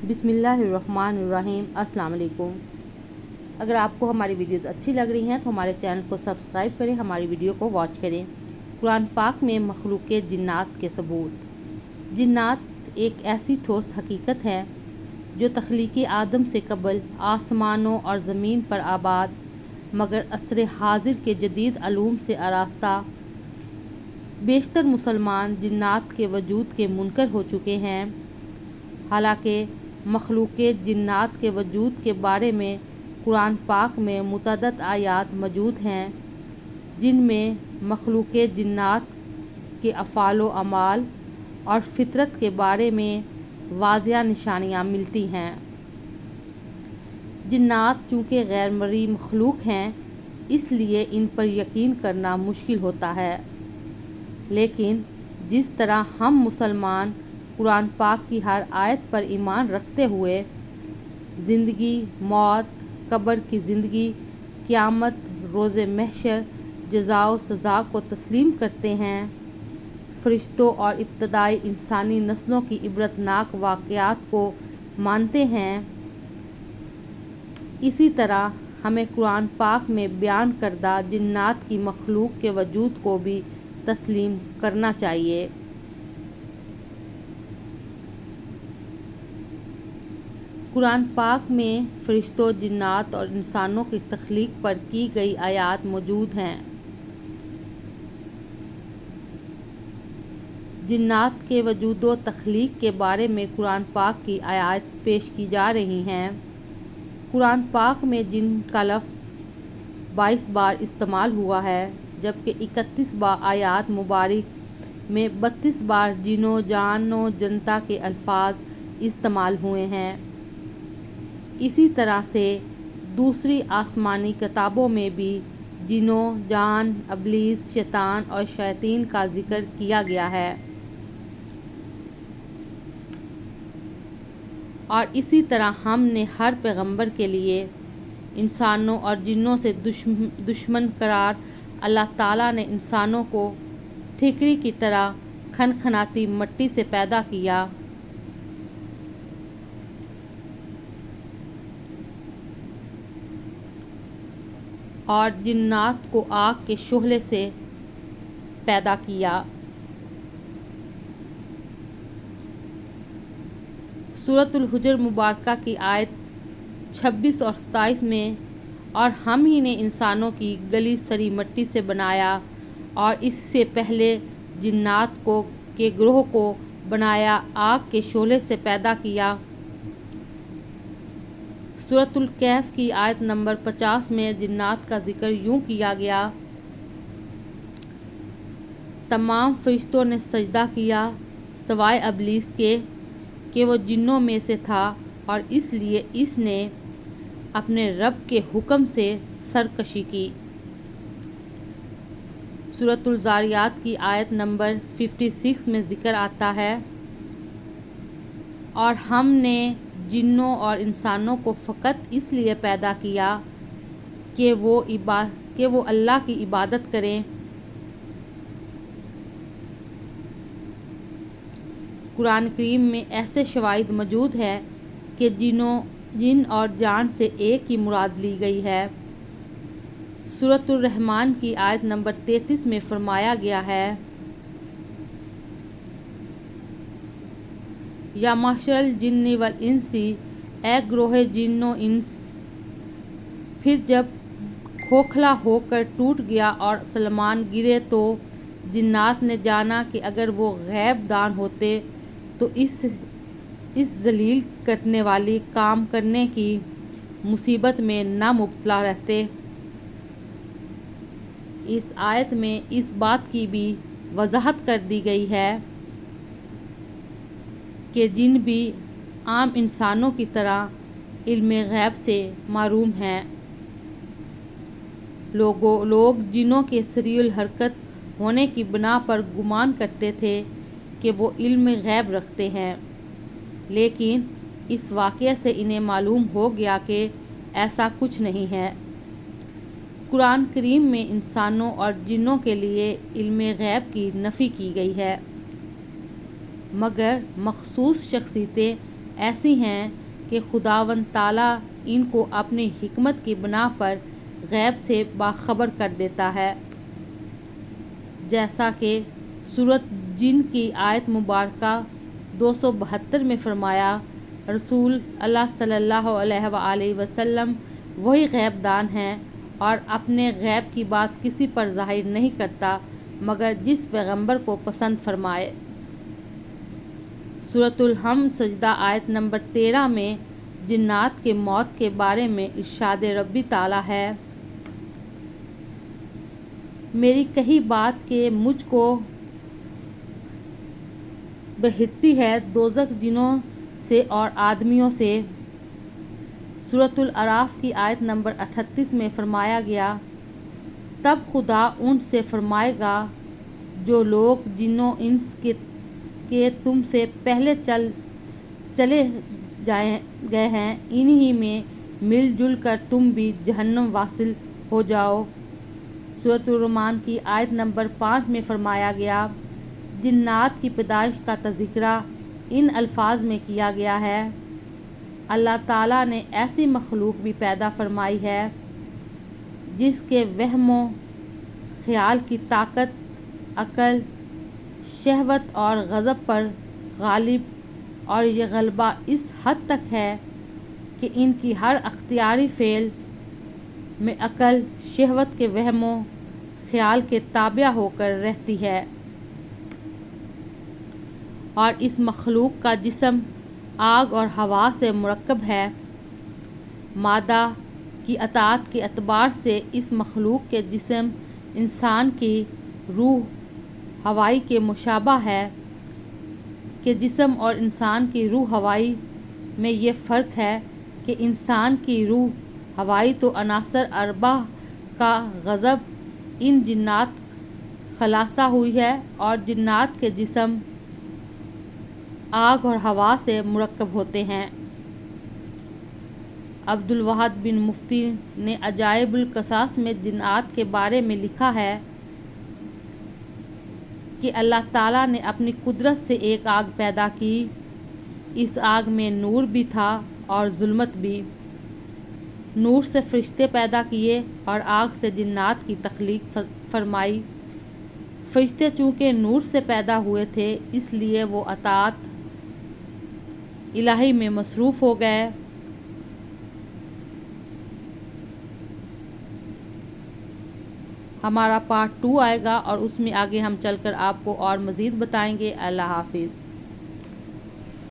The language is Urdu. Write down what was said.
بسم اللہ الرحمن الرحیم۔ السلام علیکم۔ اگر آپ کو ہماری ویڈیوز اچھی لگ رہی ہیں تو ہمارے چینل کو سبسکرائب کریں، ہماری ویڈیو کو واچ کریں۔ قرآن پاک میں مخلوق جنات کے ثبوت۔ جنات ایک ایسی ٹھوس حقیقت ہے جو تخلیق آدم سے قبل آسمانوں اور زمین پر آباد مگر عصر حاضر کے جدید علوم سے آراستہ۔ بیشتر مسلمان جنات کے وجود کے منکر ہو چکے ہیں، حالانکہ مخلوق جنات کے وجود کے بارے میں قرآن پاک میں متعدد آیات موجود ہیں جن میں مخلوق جنات کے افعال و اعمال اور فطرت کے بارے میں واضح نشانیاں ملتی ہیں۔ جنات چونکہ غیر مرئی مخلوق ہیں اس لیے ان پر یقین کرنا مشکل ہوتا ہے، لیکن جس طرح ہم مسلمان قرآن پاک کی ہر آیت پر ایمان رکھتے ہوئے زندگی، موت، قبر کی زندگی، قیامت، روز محشر، جزا و سزا کو تسلیم کرتے ہیں، فرشتوں اور ابتدائی انسانی نسلوں کی عبرتناک واقعات کو مانتے ہیں، اسی طرح ہمیں قرآن پاک میں بیان کردہ جنات کی مخلوق کے وجود کو بھی تسلیم کرنا چاہیے۔ قرآن پاک میں فرشتوں، جنات اور انسانوں کی تخلیق پر کی گئی آیات موجود ہیں۔ جنات کے وجود و تخلیق کے بارے میں قرآن پاک کی آیات پیش کی جا رہی ہیں۔ قرآن پاک میں جن کا لفظ 22 بار استعمال ہوا ہے، جبکہ 31 آیات مبارک میں 32 بار جن و جان و جنتا کے الفاظ استعمال ہوئے ہیں۔ اسی طرح سے دوسری آسمانی کتابوں میں بھی جنوں، جان، ابلیس، شیطان اور شیاطین کا ذکر کیا گیا ہے، اور اسی طرح ہم نے ہر پیغمبر کے لیے انسانوں اور جنوں سے دشمن قرار۔ اللہ تعالیٰ نے انسانوں کو ٹھیکری کی طرح کھنکھناتی مٹی سے پیدا کیا، اور جنات کو آگ کے شعلے سے پیدا کیا۔ سورۃ الحجر مبارکہ کی آیت 26 اور 27 میں، اور ہم ہی نے انسانوں کی گلی سڑی مٹی سے بنایا اور اس سے پہلے جنات کے گروہ کو بنایا، آگ کے شعلے سے پیدا کیا۔ سورۃ الکہف کی آیت نمبر 50 میں جنات کا ذکر یوں کیا گیا: تمام فرشتوں نے سجدہ کیا سوائے ابلیس کے کہ وہ جنوں میں سے تھا اور اس لیے اس نے اپنے رب کے حکم سے سرکشی کی۔ سورۃ الذاریات کی آیت نمبر 56 میں ذکر آتا ہے: اور ہم نے جنوں اور انسانوں کو فقط اس لیے پیدا کیا کہ وہ اللہ کی عبادت کریں۔ قرآن کریم میں ایسے شواہد موجود ہیں کہ جن اور جان سے ایک ہی مراد لی گئی ہے۔ سورۃ الرحمن کی آیت نمبر 33 میں فرمایا گیا ہے: یا معشر الجن والانس، اے گروہ جن و انس۔ پھر جب کھوکھلا ہو کر ٹوٹ گیا اور سلمان گرے تو جنات نے جانا کہ اگر وہ غیب دان ہوتے تو اس ذلیل کرنے والی کام کرنے کی مصیبت میں نہ مبتلا رہتے۔ اس آیت میں اس بات کی بھی وضاحت کر دی گئی ہے کہ جن بھی عام انسانوں کی طرح علم غیب سے محروم ہیں۔ لوگ جنوں کے سریع الحرکت ہونے کی بنا پر گمان کرتے تھے کہ وہ علم غیب رکھتے ہیں، لیکن اس واقعے سے انہیں معلوم ہو گیا کہ ایسا کچھ نہیں ہے۔ قرآن کریم میں انسانوں اور جنوں کے لیے علم غیب کی نفی کی گئی ہے، مگر مخصوص شخصیتیں ایسی ہیں کہ خداوند تعالیٰ ان کو اپنی حکمت کی بنا پر غیب سے باخبر کر دیتا ہے، جیسا کہ سورۃ جن کی آیت مبارکہ 272 میں فرمایا، رسول اللہ صلی اللہ علیہ وآلہ وسلم وہی غیب دان ہیں اور اپنے غیب کی بات کسی پر ظاہر نہیں کرتا مگر جس پیغمبر کو پسند فرمائے۔ سورۃ الحمد سجدہ آیت نمبر 13 میں جنات کے موت کے بارے میں ارشاد ربی تعالیٰ ہے، میری کہی بات کہ مجھ کو بہتتی ہے دوزخ جنوں سے اور آدمیوں سے۔ سورۃ الاعراف کی آیت نمبر 38 میں فرمایا گیا، تب خدا ان سے فرمائے گا جو لوگ جنوں انس کے تم سے پہلے چلے گئے ہیں، انہی میں مل جل کر تم بھی جہنم واصل ہو جاؤ۔ سورۃ الرحمن کی آیت نمبر 5 میں فرمایا گیا، جنات کی پیدائش کا تذکرہ ان الفاظ میں کیا گیا ہے، اللہ تعالیٰ نے ایسی مخلوق بھی پیدا فرمائی ہے جس کے وہم و خیال کی طاقت، عقل، شہوت اور غضب پر غالب، اور یہ غلبہ اس حد تک ہے کہ ان کی ہر اختیاری فعل میں عقل، شہوت کے وہم و خیال کے تابع ہو کر رہتی ہے، اور اس مخلوق کا جسم آگ اور ہوا سے مرکب ہے۔ مادہ کی اطاعت کے اعتبار سے اس مخلوق کے جسم انسان کی روح ہوائی کے مشابہ ہے کہ جسم اور انسان کی روح ہوائی میں یہ فرق ہے کہ انسان کی روح ہوائی تو عناصر اربعہ کا غضب ان جنات خلاصہ ہوئی ہے اور جنات کے جسم آگ اور ہوا سے مرکب ہوتے ہیں۔ عبد الواحد بن مفتی نے عجائب القصص میں جنات کے بارے میں لکھا ہے کہ اللہ تعالیٰ نے اپنی قدرت سے ایک آگ پیدا کی، اس آگ میں نور بھی تھا اور ظلمت بھی۔ نور سے فرشتے پیدا کیے اور آگ سے جنات کی تخلیق فرمائی۔ فرشتے چونکہ نور سے پیدا ہوئے تھے اس لیے وہ اطاعت الہی میں مصروف ہو گئے۔ ہمارا پارٹ 2 آئے گا اور اس میں آگے ہم چل کر آپ کو اور مزید بتائیں گے۔ اللہ حافظ۔